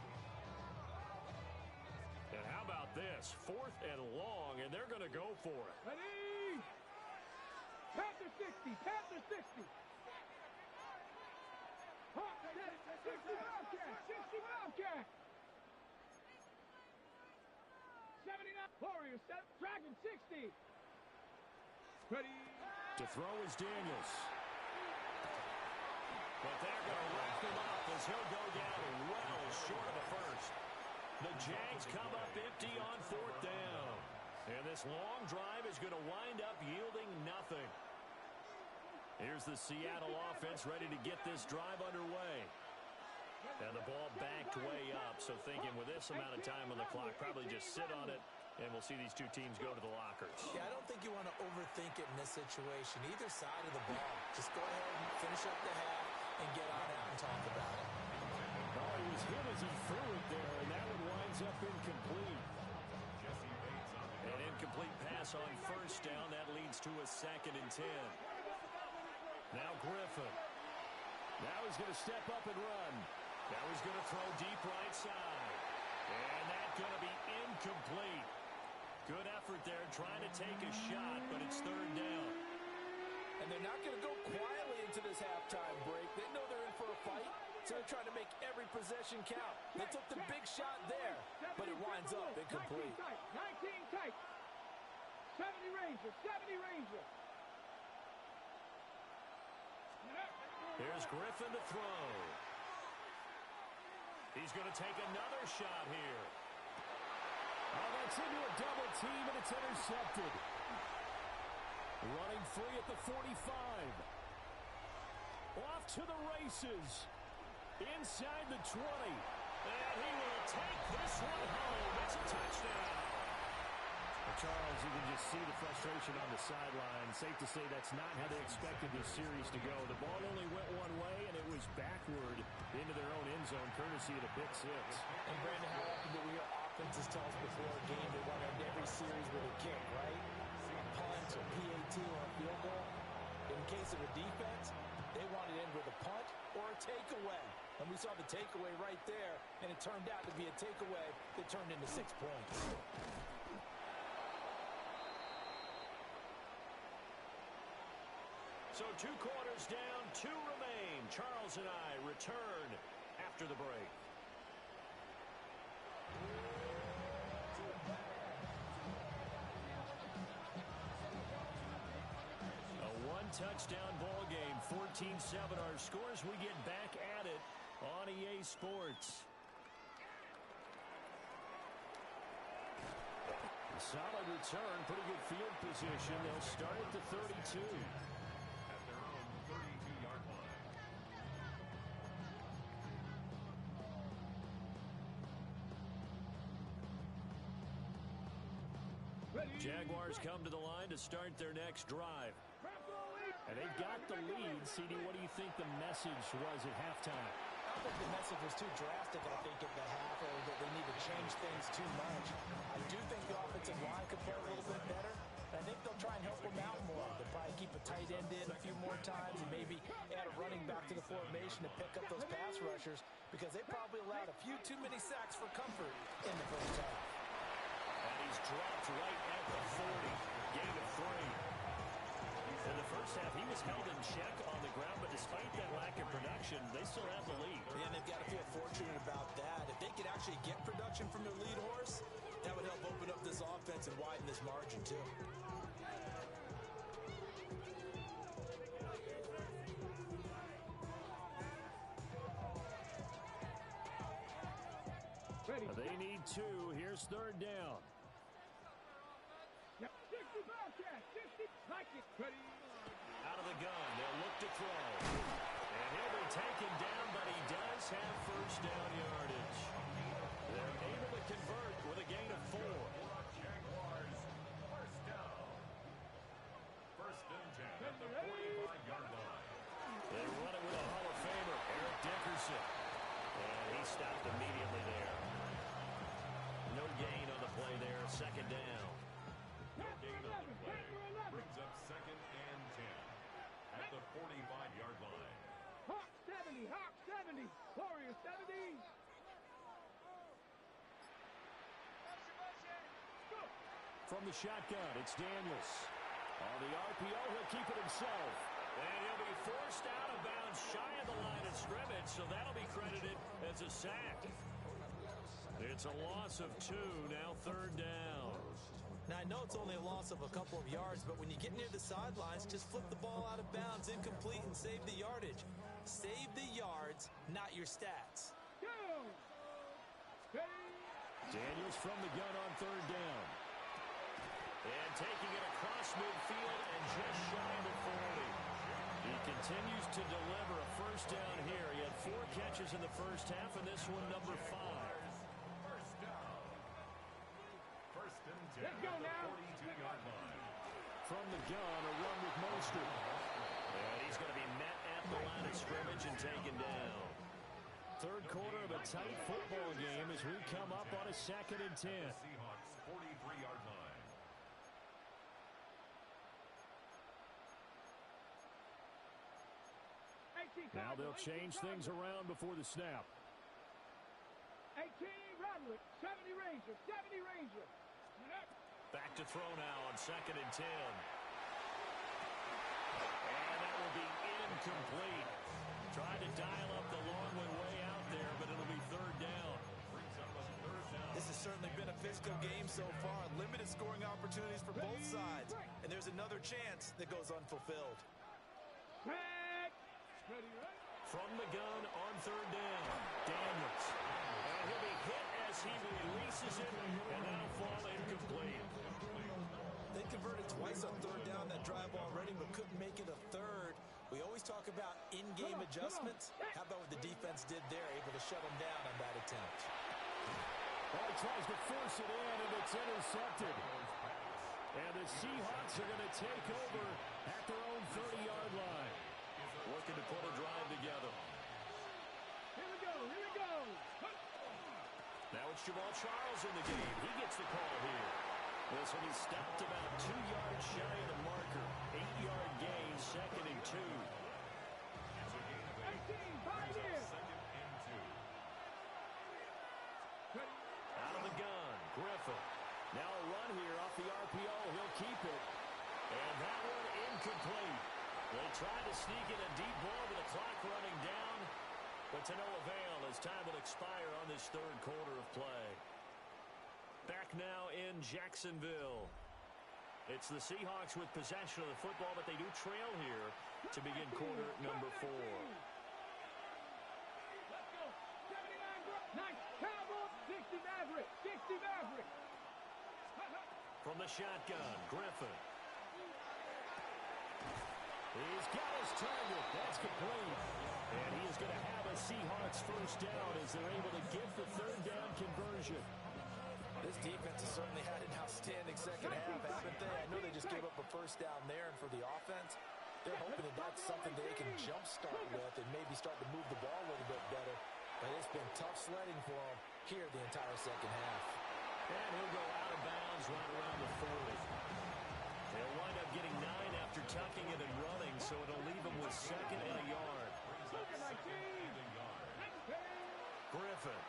And how about this? 4th and long, and they're going to go for it. Ready? Panther 60. Panther 60. Hawk 60 Wildcat. 60 Wildcat. 79 Warriors. Dragon 60. Ready? To throw is Daniels. But they're going to wrap him up as he'll go down well short of the first. The Jags come up empty on 4th down. And this long drive is going to wind up yielding nothing. Here's the Seattle offense ready to get this drive underway. And the ball backed way up. So thinking with this amount of time on the clock, probably just sit on it. And we'll see these 2 teams go to the lockers. Yeah, I don't think you want to overthink it in this situation. Either side of the ball. Just go ahead and finish up the half and get on out and talk about it. Oh, he was hit as he threw it there, and that one winds up incomplete. An incomplete pass on 1st down. That leads to a 2nd and 10. Now Griffin. Now he's going to step up and run. Now he's going to throw deep right side. And that's going to be incomplete. Good effort there trying to take a shot, but it's 3rd down. And they're not going to go quietly into this halftime break. They know they're in for a fight, so they're trying to make every possession count. They took the big shot there, but it winds up incomplete. 19 tight. 70 Rangers. 70 Rangers. Here's Griffin to throw. He's going to take another shot here. Oh, that's into a double team, and it's intercepted. Running free at the 45. Off to the races. Inside the 20. And he will take this one home. It's a touchdown. Charles, you can just see the frustration on the sideline. Safe to say that's not how they expected this series to go. The ball only went one way, and it was backward into their own end zone, courtesy of the pick 6. And, Brandon, how often do we hear offenses tell us before a game they want to end every series with a kick, right? A punt, a PAT, or a field goal. In case of a defense, they want it in with a punt or a takeaway. And we saw the takeaway right there, and it turned out to be a takeaway that turned into 6 points. So 2 quarters down, 2 remain. Charles and I return after the break. A 1-touchdown ball game, 14-7 our scores. We get back at it on EA Sports. A solid return, pretty good field position. They'll start at the 32. Jaguars come to the line to start their next drive. And they've got the lead. CD, what do you think the message was at halftime? I don't think the message was too drastic, I think, at the half, or that they need to change things too much. I do think the offensive line could play a little bit better. And I think they'll try and help them out more. They'll probably keep a tight end in a few more times and maybe add a running back to the formation to pick up those pass rushers, because they probably allowed a few too many sacks for comfort in the first half. And he's dropped right at the first half, he was held in check on the ground, but despite that lack of production, they still have the lead. And they've got to feel fortunate about that. If they could actually get production from their lead horse, that would help open up this offense and widen this margin, too. Ready. They need 2. Here's third down. Yep. 60 Bobcat. 60. Like it. Ready. Out of the gun. They'll look to throw. And he'll be taken down, but he does have first down yardage. They're able to convert with a gain of 4. Jaguars, first down. First and 10 at the 45-yard line. They run it with a Hall of Famer, Eric Dickerson. And he stopped immediately there. No gain on the play there. Second down. No gain on the play. Brings up second and 10 at the 45-yard line. Hawk 70. Hawk 70. Warrior 70. From the shotgun, it's Daniels. On the RPO, he'll keep it himself. And he'll be forced out of bounds shy of the line of scrimmage, so that'll be credited as a sack. It's a loss of 2, now third down. Now, I know it's only a loss of a couple of yards, but when you get near the sidelines, just flip the ball out of bounds, incomplete, and save the yardage. Save the yards, not your stats. Go. Ready. Daniels from the gun on third down. And taking it across midfield and just shy of the 40. He continues to deliver a first down here. He had 4 catches in the first half, and this one number 5. First down. First and 10 Let's go at the now. 42-yard line. From the gun, a run with Mostert. And he's going to be met at the line of scrimmage and taken down. Third quarter of a tight football game as we come up on a second and 10. The Seahawks 43-yard line. Now they'll change things around before the snap. 18 Roderick. 70 Ranger. 70 Ranger. Back to throw now on second and 10. And that will be incomplete. Tried to dial up the long one way out there, but it'll be third down. Brings up a third down. This has certainly been a physical game so far. Limited scoring opportunities for both sides. And there's another chance that goes unfulfilled. Back. Ready, right? From the gun on third down, Daniels. And he'll be hit as he releases it, and that'll fall incomplete. They converted twice on third down that drive already, but couldn't make it a third. We always talk about in-game adjustments. How about what the defense did there, able to shut them down on that attempt? Well, he tries to force it in, and it's intercepted. And the Seahawks are going to take over at their own 30-yard line. Looking to put a drive together. Here we go. Here we go. Now it's Jamal Charles in the game. He gets the call here. This one is stopped about 2 yards shy of the marker. 8-yard gain, second and 2. It's a gain of 8. 18 Pioneers. Second and 2. Out of the gun, Griffin. Now a run here off the RPO. He'll keep it. And that one incomplete. They try to sneak in a deep ball with the clock running down, but to no avail as time will expire on this third quarter of play. Back now in Jacksonville. It's the Seahawks with possession of the football, but they do trail here to begin quarter number 4. Let's go. 79 Nice. Cowboy. 60 Maverick. 60 Maverick. From the shotgun, Griffin. He's got his target. That's complete. And he is going to have a Seahawks first down as they're able to get the third down conversion. This defense has certainly had an outstanding second half, haven't they? I know they just gave up a first down there, and for the offense, they're hoping that that's something they can jumpstart with and maybe start to move the ball a little bit better. But it's been tough sledding for them here the entire second half. And he'll go out of bounds right around the 40. They'll wind up getting 9 after tucking it and running, so it'll leave them with second and a yard. Griffin.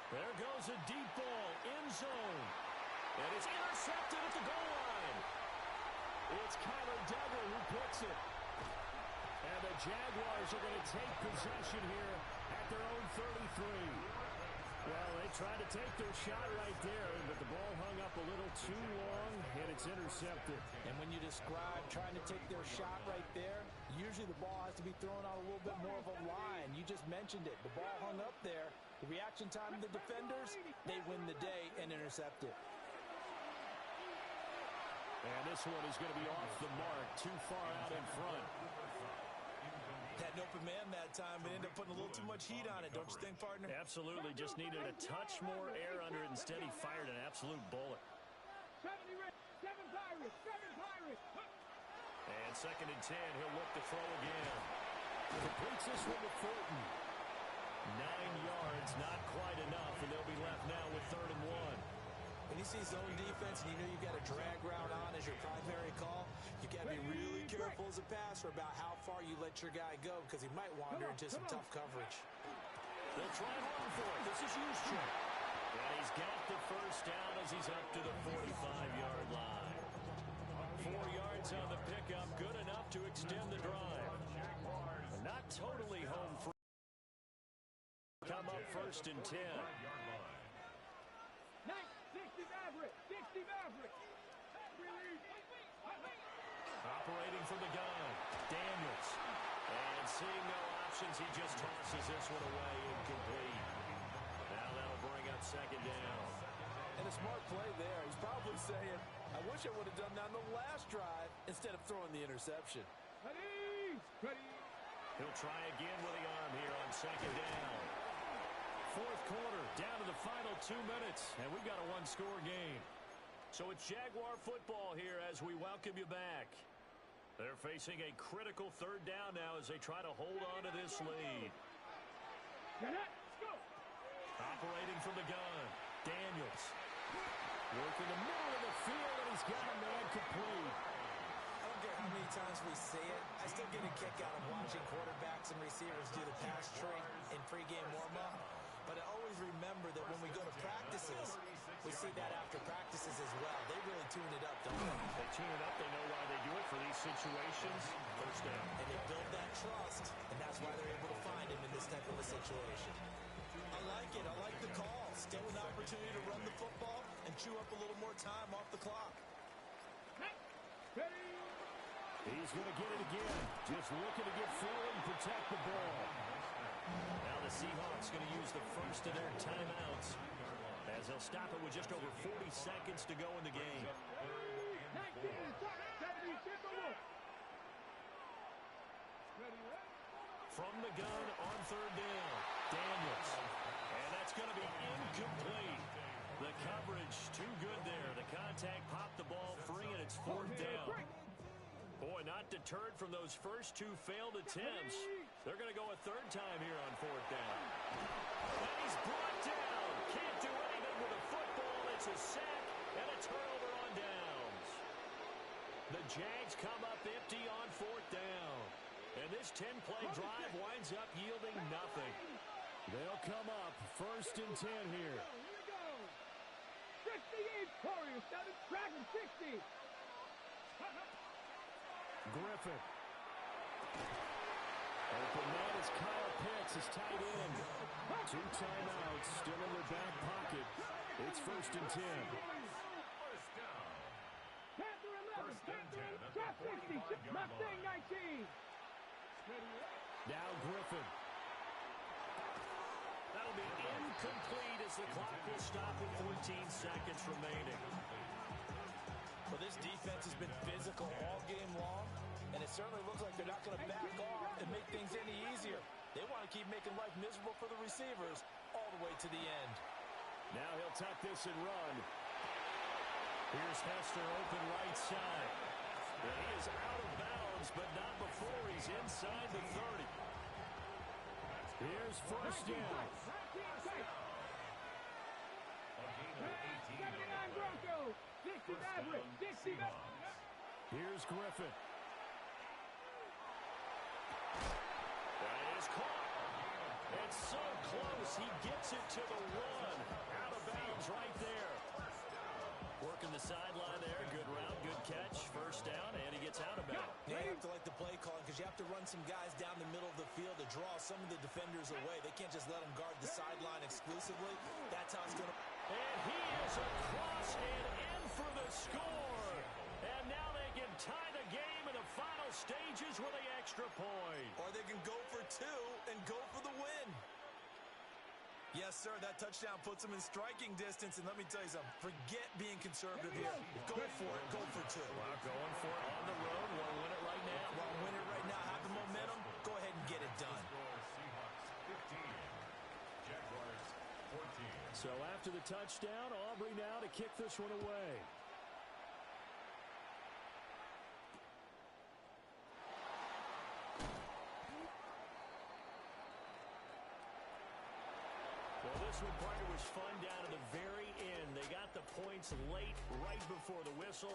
There goes a deep ball, end zone. And it's intercepted at the goal line. It's Kyler Duggar who picks it. And the Jaguars are going to take possession here at their own 33. Well, they tried to take their shot right there, but the ball hung up a little too long, and it's intercepted. And when you describe trying to take their shot right there, usually the ball has to be thrown on a little bit more of a line. You just mentioned it. The ball hung up there. The reaction time of the defenders, they win the day and intercept it. And this one is going to be off the mark, too far out in front. Had an open man that time, but ended up putting a little too much heat on it, don't you think, partner? Absolutely. Just needed a touch more air under it. Instead, he fired an absolute bullet. 7 Pirates, 7 Pirates. And 2nd and 10, he'll look to throw again. Completes this one to Thornton. 9 yards, not quite enough, and they'll be left now with 3rd and 1. When you see zone defense and you know you've got a drag route on as your primary call, you got to be really careful as a passer about how far you let your guy go because he might wander into some tough coverage. They'll try and run for it. This is Houston. And he's got the first down as he's up to the 45-yard line. 4 yards on the pickup, good enough to extend the drive. Not totally home free. Come up 1st and 10. 60 Maverick, 60 Maverick. Operating from the gun, Daniels. And seeing no options, he just tosses this one away, incomplete. Now that'll bring up 2nd down. And a smart play there. He's probably saying, I wish I would have done that on the last drive instead of throwing the interception. Ready. He'll try again with the arm here on 2nd down. 4th quarter, down to the final 2 minutes, and we've got a one-score game. So it's Jaguar football here as we welcome you back. They're facing a critical 3rd down now as they try to hold on to this lead. Operating from the gun, Daniels. Working the middle of the field, and he's got a man complete. I don't care how many times we see it. I still get a kick out of watching quarterbacks and receivers do the pass tree in pregame warm-up. But I always remember that when we go to practices, we see that after practices as well. They really tune it up, don't they? They tune it up. They know why they do it for these situations. First down. And they build that trust, and that's why they're able to find him in this type of a situation. I like it. I like the call. Still an opportunity to run the football and chew up a little more time off the clock. He's going to get it again. Just looking to get forward and protect the ball. Now the Seahawks going to use the first of their timeouts as they'll stop it with just over 40 seconds to go in the game. From the gun on 3rd down, Daniels. And that's going to be incomplete. The coverage too good there. The contact popped the ball free, and it's 4th down. Boy, not deterred from those first 2 failed attempts. They're going to go a 3rd time here on 4th down. And he's brought down. Can't do anything with a football. It's a sack and a turnover on downs. The Jags come up empty on 4th down. And this 10-play drive winds up yielding nothing. They'll come up 1st and 10 here. 68 Warriors, 7 Dragon 60. Griffin. Open man is Kyle Pitts, his tight end. 2 timeouts still in their back pocket. It's 1st and 10. Panther 11, Panther 60, Mustang 19. Now Griffin. That'll be incomplete as the clock will stop with 14 seconds remaining. Well, this defense has been physical all game long, and it certainly looks like they're not going to back off and make things any easier. They want to keep making life miserable for the receivers all the way to the end. Now he'll tuck this and run. Here's Hester open right side. And he is out of bounds, but not before he's inside the 30. Here's 1st down. 79 Broncos, 60 Maverick, 60 Maverick. Here's Griffin. That is caught. It's so close. He gets it to the 1. Out of bounds right there. Working the sideline there. Good route, good catch. First down, and he gets out of bounds. Yeah, you have to like the play calling because you have to run some guys down the middle of the field to draw some of the defenders away. They can't just let them guard the sideline exclusively. That's how it's going to... And he is across and in for the score. And now they can tie the game in the final stages with the extra point. Or they can go for two and go for the win. Yes, sir, that touchdown puts them in striking distance. And let me tell you something, forget being conservative here. Go for it. Go for two. Well, going for it on the road. Want to win it right now. Well, win it right now. Have the momentum. Go ahead and get it done. Seahawks 15, Jaguars 14. So after the touchdown, Aubrey now to kick this one away. Well, this one, partner, was fun down to the very end. They got the points late, right before the whistle.